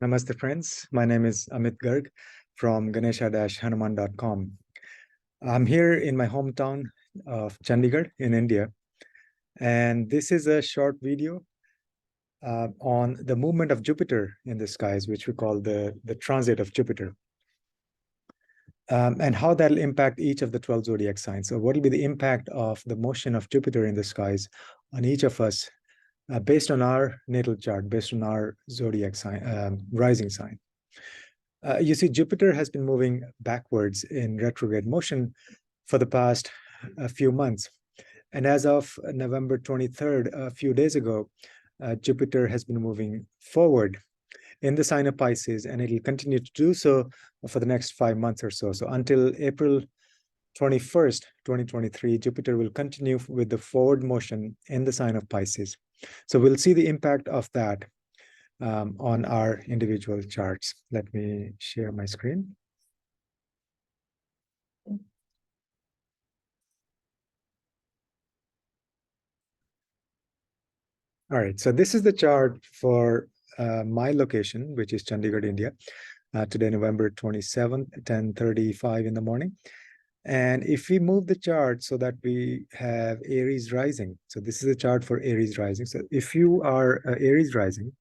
Namaste, friends. My name is Amit Garg from Ganesha-Hanuman.com. I'm here in my hometown of Chandigarh in India, and this is a short video on the movement of Jupiter in the skies, which we call the transit of Jupiter, and how that'll impact each of the 12 zodiac signs. So what will be the impact of the motion of Jupiter in the skies on each of us based on our natal chart, based on our zodiac sign, rising sign. You see, Jupiter has been moving backwards in retrograde motion for the past few months. And as of November 23rd, a few days ago, Jupiter has been moving forward in the sign of Pisces, and it will continue to do so for the next 5 months or so. So until April 21st, 2023, Jupiter will continue with the forward motion in the sign of Pisces. So we'll see the impact of that on our individual charts. Let me share my screen. All right, so this is the chart for my location, which is Chandigarh, India. Today, November 27th, 10:35 in the morning. And if we move the chart so that we have Aries rising, so this is a chart for Aries rising. So if you are Aries rising,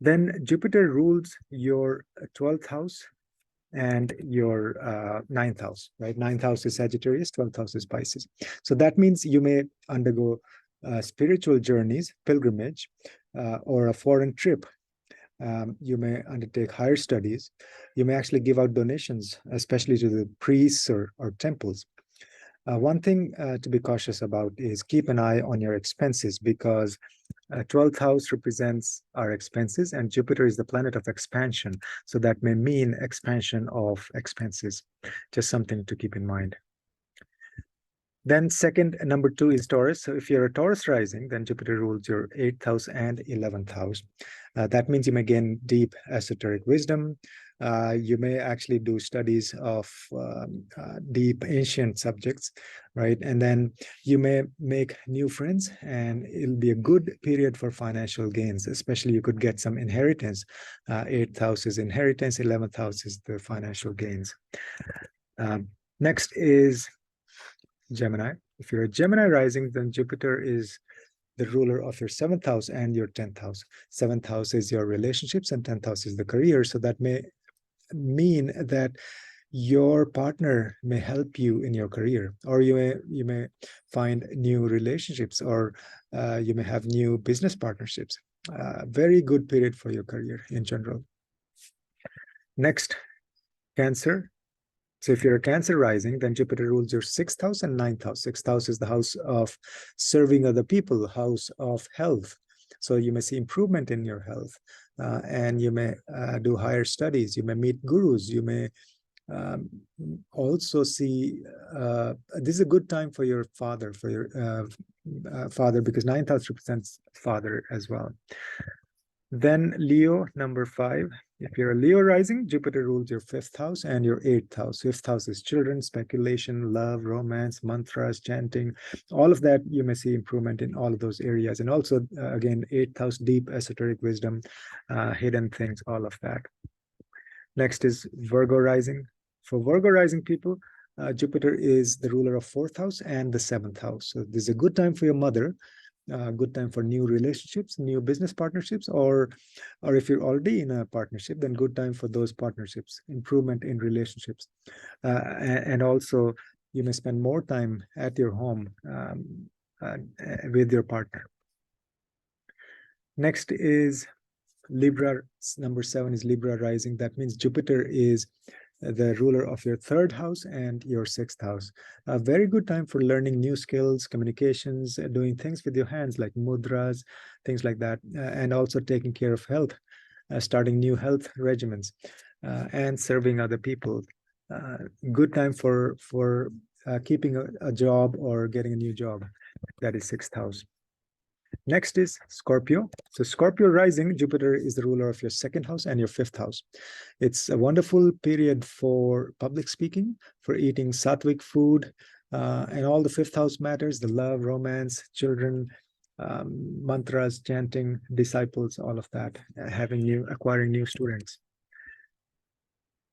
then Jupiter rules your 12th house and your 9th house, right? 9th house is Sagittarius, 12th house is Pisces. So that means you may undergo spiritual journeys, pilgrimage, or a foreign trip. You may undertake higher studies. You may actually give out donations, especially to the priests or temples. One thing to be cautious about is keep an eye on your expenses, because 12th house represents our expenses, and Jupiter is the planet of expansion. So that may mean expansion of expenses. Just something to keep in mind. Then number 2 is Taurus. So if you're a Taurus rising, then Jupiter rules your 8th house and 11th house. That means you may gain deep esoteric wisdom. You may actually do studies of deep ancient subjects, right? And then you may make new friends, and it'll be a good period for financial gains. Especially you could get some inheritance. 8th house is inheritance, 11th house is the financial gains. Next is Gemini. If you're a Gemini rising, then Jupiter is the ruler of your 7th house and your 10th house. 7th house is your relationships and 10th house is the career. So that may mean that your partner may help you in your career, or you may find new relationships, or you may have new business partnerships. Very good period for your career in general. Next, Cancer. So if you're a Cancer rising, then Jupiter rules your 6th house and 9th house. 6th house is the house of serving other people, house of health. So you may see improvement in your health, and you may do higher studies. You may meet gurus. You may also see, this is a good time for your father, father, because 9th house represents father as well. Then Leo, number 5. If you're a Leo rising, Jupiter rules your 5th house and your 8th house. 5th house is children, speculation, love, romance, mantras, chanting. All of that, you may see improvement in all of those areas. And also, again, 8th house, deep esoteric wisdom, hidden things, all of that. Next is Virgo rising. For Virgo rising people, Jupiter is the ruler of 4th house and the 7th house. So this is a good time for your mother. Good time for new relationships, new business partnerships, or if you're already in a partnership, then good time for those partnerships, improvement in relationships. And also, you may spend more time at your home with your partner. Next is Libra. Number 7 is Libra rising. That means Jupiter is the ruler of your 3rd house and your 6th house. A very good time for learning new skills, communications, doing things with your hands like mudras, things like that, and also taking care of health, starting new health regimens, and serving other people. Good time for keeping a job or getting a new job. That is 6th house. Next is Scorpio. So Scorpio rising, Jupiter is the ruler of your 2nd house and your 5th house. It's a wonderful period for public speaking, for eating sattvic food, and all the 5th house matters, the love, romance, children, mantras, chanting, disciples, all of that, acquiring new students.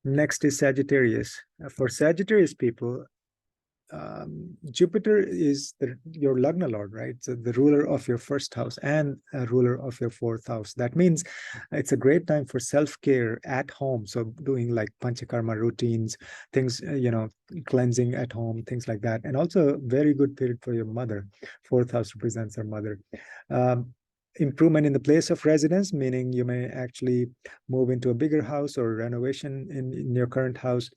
Next is Sagittarius. For Sagittarius people, Jupiter is your Lagna Lord, right? So the ruler of your first house and a ruler of your fourth house. That means it's a great time for self-care at home. So doing like panchakarma routines, things, cleansing at home, things like that. And also a very good period for your mother. Fourth house represents her mother. Improvement in the place of residence, meaning you may actually move into a bigger house or renovation in your current house.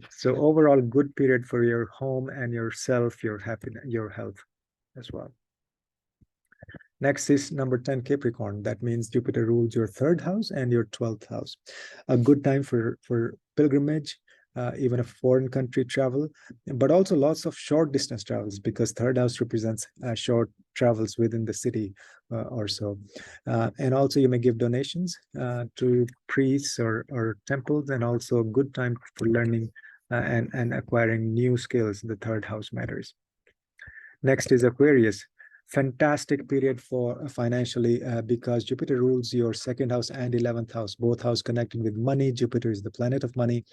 So overall, good period for your home and yourself, your happiness, your health as well. Next is number 10, Capricorn. That means Jupiter rules your third house and your 12th house. A good time for pilgrimage, even a foreign country travel, but also lots of short distance travels, because third house represents short travels within the city or so. And also you may give donations to priests or temples, and also a good time for learning and acquiring new skills. The third house matters. Next is Aquarius. Fantastic period for financially, because Jupiter rules your second house and 11th house, both house connected with money. Jupiter is the planet of money.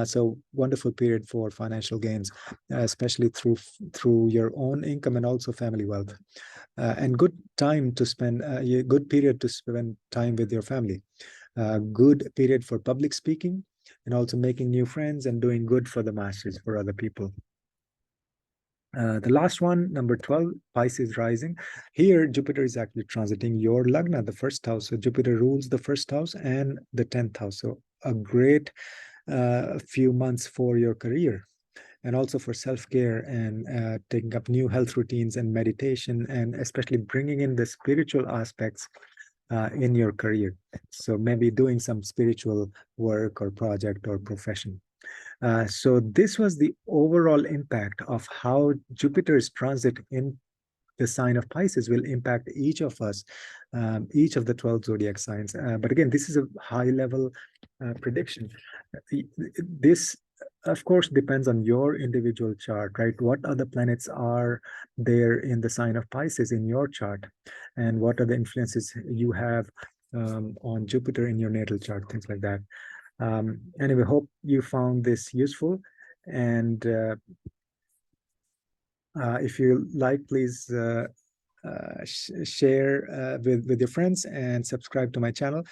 So wonderful period for financial gains, especially through your own income and also family wealth. And good time to spend, good period to spend time with your family. Good period for public speaking and also making new friends and doing good for the masses, for other people. The last one, number 12, Pisces rising. Here, Jupiter is actually transiting your Lagna, the first house. So Jupiter rules the first house and the 10th house. So a great few months for your career, and also for self-care and taking up new health routines and meditation, and especially bringing in the spiritual aspects in your career. So maybe doing some spiritual work or project or profession. So this was the overall impact of how Jupiter's transit in the sign of Pisces will impact each of us, each of the 12 zodiac signs. But again, this is a high-level prediction. This, of course, depends on your individual chart, right? What other planets are there in the sign of Pisces in your chart? And what are the influences you have on Jupiter in your natal chart, things like that. Anyway, hope you found this useful. And if you like, please share with your friends and subscribe to my channel.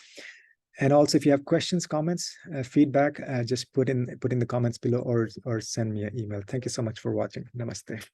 And also, if you have questions, comments, feedback, just put in the comments below or send me an email. Thank you so much for watching. Namaste.